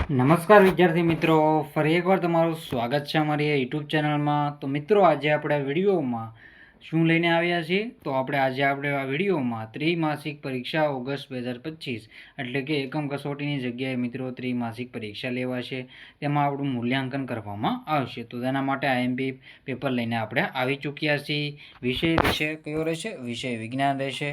નમસ્કાર વિદ્યાર્થી મિત્રો, ફરી એકવાર તમારું સ્વાગત છે અમારી યુટ્યુબ ચેનલમાં. તો મિત્રો, આજે આપણે આ વિડીયોમાં શું લઈને આવ્યા છીએ? તો આજે આપણે આ વિડીયોમાં ત્રિમાસિક પરીક્ષા ઓગસ્ટ 2025 એટલે કે એકમ કસોટીની જગ્યાએ મિત્રો ત્રિમાસિક પરીક્ષા લેવાશે, તેમાં આપણું મૂલ્યાંકન કરવામાં આવશે. તો તેના માટે આઈએમપી પેપર લઈને આપણે આવી ચૂક્યા છીએ. વિષય કયો રહેશે? વિષય વિજ્ઞાન રહેશે.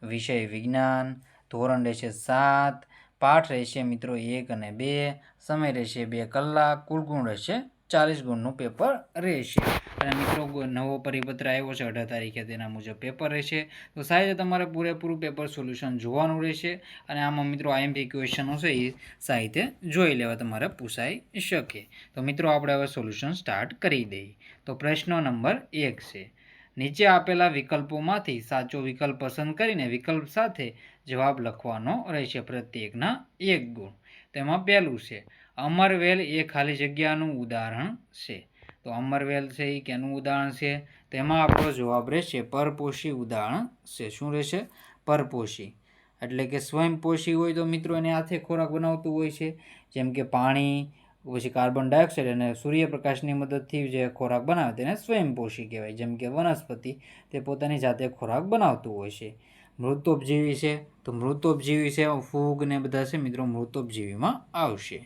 વિષય વિજ્ઞાન, ધોરણ રહેશે 7, પાઠ રહેશે મિત્રો 1 અને 2, સમય રહેશે 2 કલાક, કુલ ગુણ રહેશે 40 ગુણનું પેપર રહેશે. અને મિત્રો નવો પરિપત્ર આવ્યો છે 18 તારીખે, તેના મુજબ પેપર રહેશે. તો સાહેબ તમારે પૂરેપૂરું પેપર સોલ્યુશન જોવાનું રહેશે, અને આમાં મિત્રો આઈએમપી ક્વેશ્ચનો છે એ સાહિત્ય જોઈ લેવા તમારે પૂછાઈ શકે. તો મિત્રો આપણે હવે સોલ્યુશન સ્ટાર્ટ કરી દઈએ. તો પ્રશ્ન નંબર 1 છે, નીચે આપેલા વિકલ્પોમાંથી સાચો વિકલ્પ પસંદ કરીને વિકલ્પ સાથે જવાબ લખવાનો રહેશે, પ્રત્યેકના 1 ગુણ. તેમાં પહેલું છે, અમરવેલ એ ખાલી જગ્યાનું ઉદાહરણ છે. તો અમરવેલ છે એ કેનું ઉદાહરણ છે? તેમાં આપણો જવાબ રહેશે પરપોષી ઉદાહરણ છે. શું રહેશે? પરપોષી. એટલે કે સ્વયંપોષી હોય તો મિત્રો એને હાથે ખોરાક બનાવતું હોય છે, જેમ કે પાણી, પછી કાર્બન ડાયોક્સાઇડ અને સૂર્યપ્રકાશની મદદથી જે ખોરાક બનાવે તેને સ્વયંપોષી કહેવાય. જેમ કે વનસ્પતિ તે પોતાની જાતે ખોરાક બનાવતું હોય છે. મૃતોપજીવી છે, તો મૃતોપજીવી છે ફૂગ ને બધા છે મિત્રો મૃતોપજીવીમાં આવશે.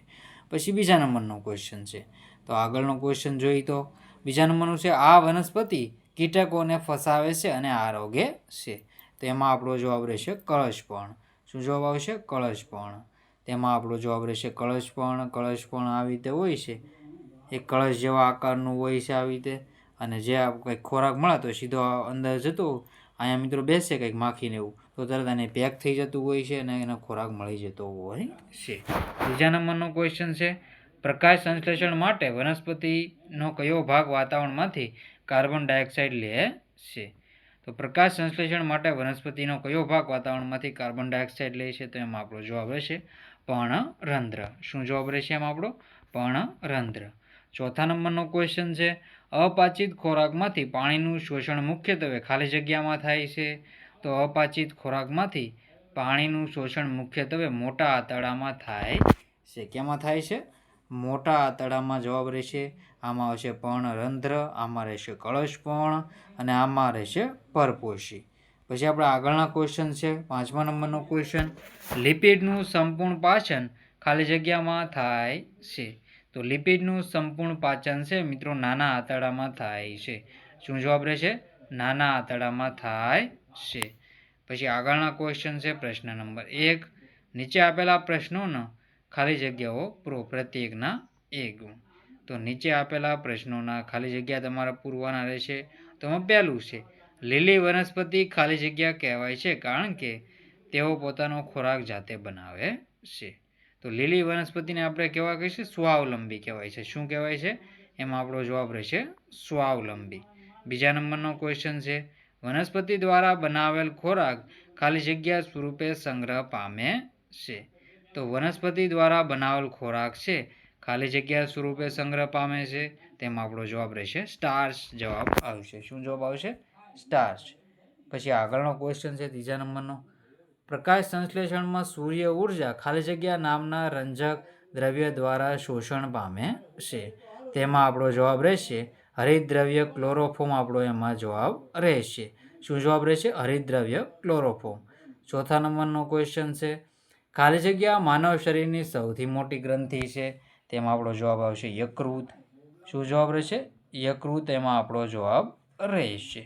પછી બીજા નંબરનો ક્વેશ્ચન છે, તો આગળનો ક્વેશ્ચન જોઈએ તો બીજા નંબરનું છે, આ વનસ્પતિ કીટકોને ફસાવે છે અને આરોગે છે. તેમાં આપણો જવાબ રહેશે કળશપર્ણ. શું જવાબ આવશે? કળશપર્ણ. તેમાં આપણો જવાબ રહેશે કળશપર્ણ. કળશપર્ણ આવી રીતે હોય છે, એક કળશ જેવા આકારનું હોય છે આવી રીતે, અને જે કંઈક ખોરાક મળે તો સીધો અંદર જતો અહીંયા મિત્રો બેસે કંઈક માખીને એવું, તો તરત એને પેક થઈ જતું હોય છે અને એનો ખોરાક મળી જતો હોય છે. બીજા નંબરનો ક્વેશ્ચન છે, પ્રકાશ સંશ્લેષણ માટે વનસ્પતિનો કયો ભાગ વાતાવરણમાંથી કાર્બન ડાયોક્સાઇડ લે છે? તો પ્રકાશ સંશ્લેષણ માટે વનસ્પતિનો કયો ભાગ વાતાવરણમાંથી કાર્બન ડાયોક્સાઇડ લે છે? તો એમાં આપણો જવાબ રહેશે પર્ણરંધ્ર. શું જવાબ રહેશે એમાં આપણો? પર્ણરંધ્ર. ચોથા નંબરનો ક્વેશ્ચન છે, અપાચિત ખોરાકમાંથી પાણીનું શોષણ મુખ્યત્વે ખાલી જગ્યામાં થાય છે. તો અપાચિત ખોરાકમાંથી પાણીનું શોષણ મુખ્યત્વે મોટા આંતરડામાં થાય છે. કેમાં થાય છે? મોટા આંતરડામાં જવાબ રહેશે. આમાં આવશે પર્ણરંધ્ર, આમાં રહેશે કળશપર્ણ અને આમાં રહેશે પરપોષી. પછી આપણે આગળના ક્વેશ્ચન છે, 5મા નંબરનો ક્વેશ્ચન, લિપિડનું સંપૂર્ણ પાચન ખાલી જગ્યામાં થાય છે. તો લિપિડનું સંપૂર્ણ પાચન છે મિત્રો નાના આંતરડામાં થાય છે. શું જવાબ રહેશે? નાના આંતરડામાં થાય છે. પછી આગળના ક્વેશ્ચન છે, પ્રશ્ન નંબર 1, નીચે આપેલા પ્રશ્નોનો ખાલી જગ્યાઓ પૂરો, પ્રત્યેકના 1 ગુણ. તો નીચે આપેલા પ્રશ્નોના ખાલી જગ્યા તમારે પૂરવાના રહેશે. તો પહેલું છે, લીલી વનસ્પતિ ખાલી જગ્યા કહેવાય છે કારણ કે તેઓ પોતાનો ખોરાક જાતે બનાવે છે. તો લીલી વનસ્પતિને આપણે કેવા કહીશું? સ્વાવલંબી કહેવાય છે. શું કહેવાય છે? એમાં આપણો જવાબ રહેશે સ્વાવલંબી. બીજા નંબરનો ક્વેશ્ચન છે, વનસ્પતિ દ્વારા બનાવેલ ખોરાક ખાલી જગ્યા સ્વરૂપે સંગ્રહ પામે છે. તો વનસ્પતિ દ્વારા બનાવેલ ખોરાક છે ખાલી જગ્યા સ્વરૂપે સંગ્રહ પામે છે. તેમાં આપણો જવાબ રહેશે સ્ટાર્ચ જવાબ આવશે. શું જવાબ આવશે? સ્ટાર્ચ. પછી આગળનો ક્વેશ્ચન છે, ત્રીજા નંબરનો, પ્રકાશ સંશ્લેષણમાં સૂર્ય ઉર્જા ખાલી જગ્યા નામના રંજક દ્રવ્ય દ્વારા શોષણ પામે છે. તેમાં આપણો જવાબ રહેશે હરિતદ્રવ્ય ક્લોરોફોર્મ. આપણો એમાં જવાબ રહેશે. શું જવાબ રહેશે? હરિતદ્રવ્ય ક્લોરોફોર્મ. ચોથા નંબરનો ક્વેશ્ચન છે, ખાલી જગ્યા માનવ શરીરની સૌથી મોટી ગ્રંથિ છે. તેમાં આપણો જવાબ આવશે યકૃત. શું જવાબ રહેશે? યકૃત. એમાં આપણો જવાબ રહેશે.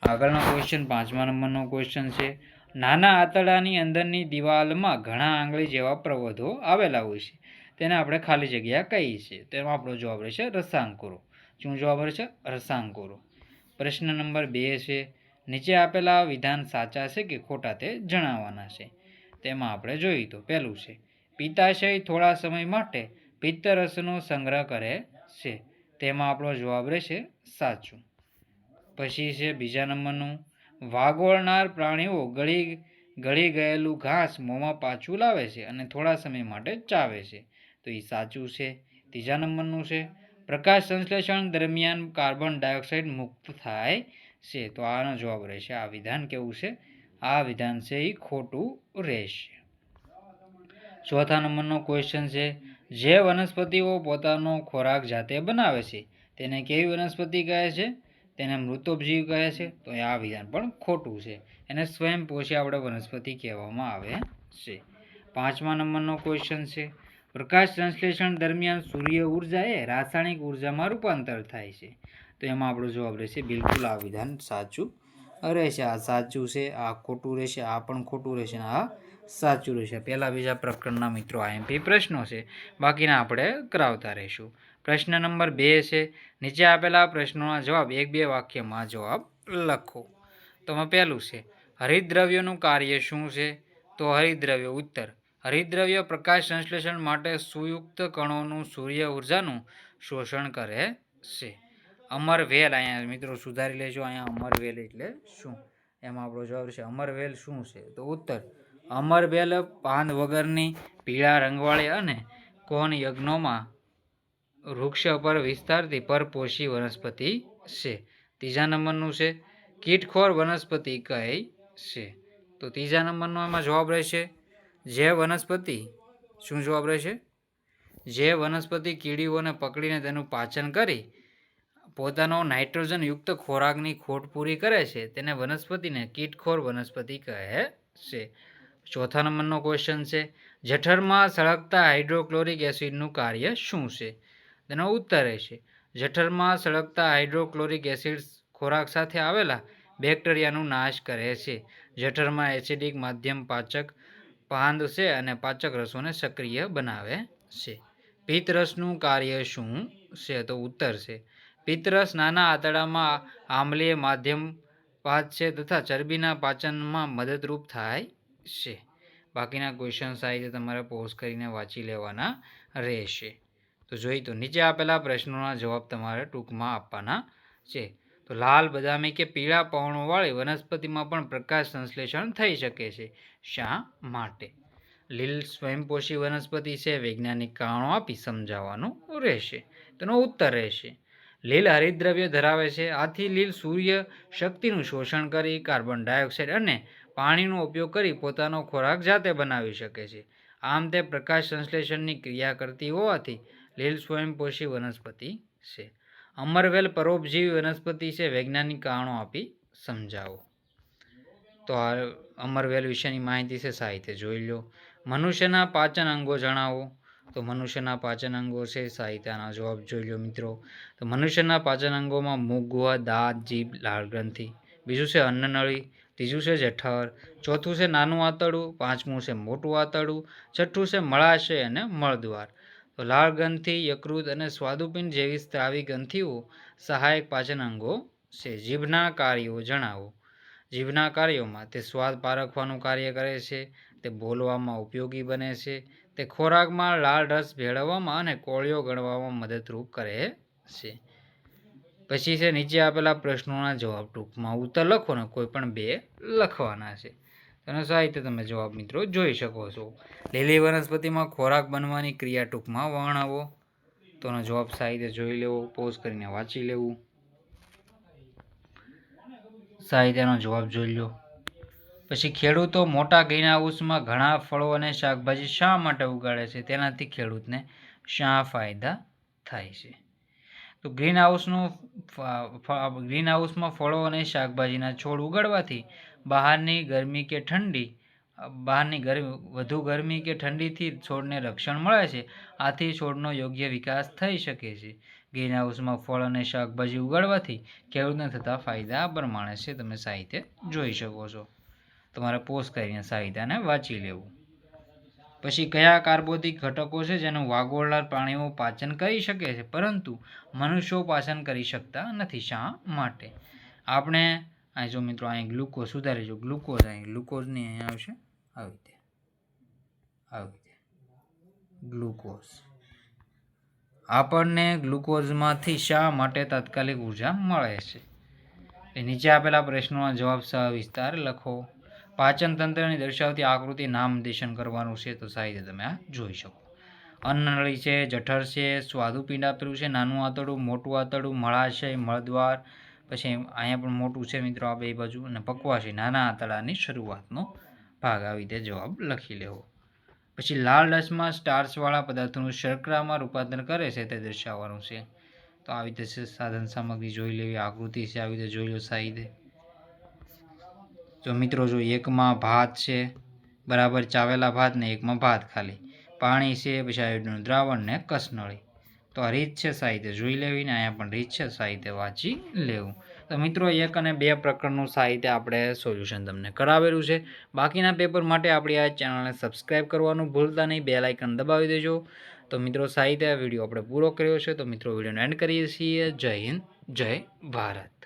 આગળનો ક્વેશ્ચન 5મા નંબરનો ક્વેશ્ચન છે, નાના આંતરડાની અંદરની દિવાલમાં ઘણા આંગળી જેવા પ્રવધો આવેલા હોય છે, તેને આપણે ખાલી જગ્યા કહીએ છીએ. તેમાં આપણો જવાબ રહેશે રસાંકુરો. શું જવાબ રહેશે? રસાંકુરો. પ્રશ્ન નંબર 2 છે, નીચે આપેલા વિધાન સાચા છે કે ખોટા તે જણાવવાના છે. તેમાં આપણે જોઈએ તો પહેલું છે, પિત્તાશય થોડા સમય માટે પિત્તરસનો સંગ્રહ કરે છે. તેમાં આપણો જવાબ રહેશે સાચું. પછી છે બીજા નંબરનું, વાગોળનાર પ્રાણીઓ ગળી ગયેલું ઘાસ મોંમાં પાછું લાવે છે અને થોડા સમય માટે ચાવે છે. તો એ સાચું છે. ત્રીજા નંબરનું છે, પ્રકાશ સંશ્લેષણ દરમિયાન કાર્બન ડાયોક્સાઇડ મુક્ત થાય છે. તો આનો જવાબ રહેશે, આ વિધાન કેવું છે? આ વિધાન છે એ ખોટું રહેશે. ચોથા નંબરનો ક્વેશ્ચન છે, જે વનસ્પતિઓ પોતાનો ખોરાક જાતે બનાવે છે તેને કેવી વનસ્પતિ કહે છે? તેને મૃતોપજીવી કહે છે. તો આ વિધાન પણ ખોટું છે. એને સ્વયંપોષી આપણે વનસ્પતિ કહેવામાં આવે છે. પાંચમા નંબરનો ક્વેશ્ચન છે, પ્રકાશ સંશ્લેષણ દરમિયાન સૂર્ય ઉર્જા એ રાસાયણિક ઉર્જામાં રૂપાંતર થાય છે. તો એમાં આપણો જવાબ રહેશે બિલકુલ આ વિધાન સાચું રહેશે. આ સાચું છે, આ ખોટું રહેશે, આ પણ ખોટું રહેશે, આ સાચું રહેશે. પહેલા બીજા પ્રકરણના મિત્રો આઈએમપી પ્રશ્નો છે, બાકીના આપણે કરાવતા રહીશું. પ્રશ્ન નંબર 2 છે, નીચે આપેલા પ્રશ્નોના જવાબ 1-2 વાક્યમાં જવાબ લખો. તો પહેલું છે, હરિતદ્રવ્યનું કાર્ય શું છે? તો હરિતદ્રવ્ય ઉત્તર, હરિતદ્રવ્ય પ્રકાશ સંશ્લેષણ માટે સુયુક્ત કણોનું સૂર્ય ઉર્જાનું શોષણ કરે છે. અમરવેલ, અહીંયા મિત્રો સુધારી લેજો, અહીંયા અમરવેલ એટલે શું? એમાં આપણો જવાબ છે અમરવેલ શું છે? તો ઉત્તર, અમરવેલ પાન વગરની પીળા રંગવાળી અને કોન યજ્ઞોમાં વૃક્ષ પર વિસ્તારતી પરપોષી વનસ્પતિ છે. ત્રીજા નંબરનું છે, કીટખોર વનસ્પતિ કઈ છે? તો ત્રીજા નંબરનો એમાં જવાબ રહેશે જે વનસ્પતિ, શું જવાબ રહેશે? જે વનસ્પતિ કીડીઓને પકડીને તેનું પાચન કરી પોતાનો નાઇટ્રોજન યુક્ત ખોરાકની ખોટ પૂરી કરે છે તેને વનસ્પતિને કીટખોર વનસ્પતિ કહે છે. ચોથા નંબરનો ક્વેશ્ચન છે, જઠરમાં સળગતા હાઇડ્રોક્લોરિક એસિડનું કાર્ય શું છે? તેનો ઉત્તર રહેશે, જઠરમાં સળગતા હાઇડ્રોક્લોરિક એસિડ ખોરાક સાથે આવેલા બેક્ટેરિયાનું નાશ કરે છે. જઠરમાં એસિડિક માધ્યમ પાચક પાંદ છે અને પાચક રસોને સક્રિય બનાવે છે. પિત્તરસનું કાર્ય શું છે? તો ઉત્તર છે, પિત્તરસ નાના આંતરડામાં આમ્લીય માધ્યમ પાદ છે તથા ચરબીના પાચનમાં મદદરૂપ થાય છે. બાકીના ક્વેશ્ચન સાહિત્ય તમારે પોઝ કરીને વાંચી લેવાના રહેશે. તો જોઈ તો નીચે આપેલા પ્રશ્નોના જવાબ તમારે ટૂંકમાં આપવાના છે. તો લાલ બદામી કે પીળા પર્ણોવાળી વનસ્પતિમાં પણ પ્રકાશ સંશ્લેષણ થઈ શકે છે. શા માટે? લીલ સ્વયંપોષી વનસ્પતિ છે, વૈજ્ઞાનિક કારણો આપી સમજાવવાનું રહેશે. તેનો ઉત્તર રહેશે, લીલ હરિતદ્રવ્ય ધરાવે છે, આથી લીલ સૂર્ય શક્તિનું શોષણ કરી કાર્બન ડાયોક્સાઇડ અને પાણીનો ઉપયોગ કરી પોતાનો ખોરાક જાતે બનાવી શકે છે. આમ તે પ્રકાશ સંશ્લેષણની ક્રિયા કરતી હોવાથી લીલ સ્વયંપોષી વનસ્પતિ છે. અમરવેલ પરોપજીવી વનસ્પતિ છે, વૈજ્ઞાનિક કારણો આપી સમજાવો. તો આ અમરવેલ વિશેની માહિતી છે, સાહિત્ય જોઈ લો. મનુષ્યના પાચન અંગો જણાવો. તો મનુષ્યના પાચન અંગો છે, સાહિત્યના જવાબ જોઈ લો મિત્રો. તો મનુષ્યના પાચન અંગોમાં મુખ, ગુહા, દાંત, જીભ, લાળ ગ્રંથિ. બીજું છે અન્નનળી. ત્રીજું છે જઠર. ચોથું છે નાનું આંતરડું. પાંચમું છે મોટું આંતરડું. છઠ્ઠું છે મળાશય અને મળદ્વાર. તો લાળ ગ્રંથિ, યકૃત અને સ્વાદુપિંડ જેવી સ્ત્રાવી ગ્રંથિઓ સહાયક પાચન અંગો છે. જીભના કાર્યો જણાવો. જીભના કાર્યોમાં તે સ્વાદ પારખવાનું કાર્ય કરે છે, તે બોલવામાં ઉપયોગી બને છે, તે ખોરાકમાં લાળ રસ ભેળવવામાં અને કોળિયો ગણવામાં મદદરૂપ કરે છે. પછી છે નીચે આપેલા પ્રશ્નોના જવાબ ટૂંકમાં ઉત્તર લખો ને કોઈ પણ 2 લખવાના છે. તેનો સાહિત્ય તમે જવાબ મિત્રો જોઈ શકો છો. લીલી વનસ્પતિમાં ખોરાક બનવાની ક્રિયા ટૂંકમાં વર્ણવો. તો એનો જવાબ સાહિત્ય જોઈ લેવો, પોઝ કરીને વાંચી લેવું. સાહિત્યનો જવાબ જોઈ લો. પછી ખેડૂતો મોટા ગ્રીન હાઉસમાં ઘણા ફળો અને શાકભાજી શા માટે ઉગાડે છે? તેનાથી ખેડૂતને શા ફાયદા થાય છે? તો ગ્રીન હાઉસમાં ફળો અને શાકભાજીના છોડ ઉગાડવાથી બહારની વધુ ગરમી કે ઠંડીથી છોડને રક્ષણ મળે છે. આથી છોડનો યોગ્ય વિકાસ થઈ શકે છે. ગ્રીન હાઉસમાં ફળ અને શાકભાજી ઉગાડવાથી ખેડૂતને થતા ફાયદા આ પ્રમાણે છે, તમે સાહિત્ય જોઈ શકો છો. તમારે પોઝ કરીને સાહિત્યને વાંચી લેવું. પછી કયા કાર્બોદિક ઘટકો છે જેનું વાગોળનાર પ્રાણીઓ પાચન કરી શકે છે પરંતુ મનુષ્યો પાચન કરી શકતા નથી? શા માટે? આપણે અહીં જો મિત્રો અહીં ગ્લુકોઝ સુધારી જો, ગ્લુકોઝ અહીં ગ્લુકોઝની અહીંયા આવશે આવી રીતે ગ્લુકોઝ. આપણને ગ્લુકોઝમાંથી શા માટે તાત્કાલિક ઉર્જા મળે છે? નીચે આપેલા પ્રશ્નોના જવાબ સવિસ્તાર લખો. પાચન તંત્રની દર્શાવતી આકૃતિ નામ નિર્દેશન કરવાનું છે. તો સાહિત્ય તમે આ જોઈ શકો. અન્નનળી છે, જઠર છે, સ્વાદુપિંડ આપેલું છે, નાનું આંતરડું, મોટું આંતરડું, મળાશય, મળદ્વાર, પછી અહીંયા પણ મોટું છે મિત્રો આ બે બાજુ, અને પક્વાશય નાના આંતરડાની શરૂઆતનો ભાગ. આવી રીતે જવાબ લખી લેવો. પછી લાલ રસમાં સ્ટાર્ચવાળા પદાર્થોનું શર્કરામાં રૂપાંતર કરે છે તે દર્શાવવાનું છે. તો આવી રીતે સાધન સામગ્રી જોઈ લેવી, આકૃતિ છે આવી રીતે જોઈ લો સાહિત્ય. જો મિત્રો જો એકમાં ભાત છે બરાબર, ચાવેલા ભાત ને એકમાં ભાત ખાલી, પાણી છે, પછી આયોડીનનું દ્રાવણ ને કસનળી. તો આ રીત છે સાહિત્ય જોઈ લેવી ને અહીંયા પણ રીત છે સાહિત્ય વાંચી લેવું. તો મિત્રો 1 અને 2 પ્રકરણનું સાહિત્ય આપણે સોલ્યુશન તમને કરાવેલું છે. બાકીના પેપર માટે આપણી આ ચેનલને સબસ્ક્રાઈબ કરવાનું ભૂલતા નહીં, બેલ આઇકન દબાવી દેજો. તો મિત્રો સાહિત્ય વિડીયો આપણે પૂરો કર્યો છે. તો મિત્રો વિડીયોને એન્ડ કરીએ છીએ. જય હિન્દ, જય ભારત.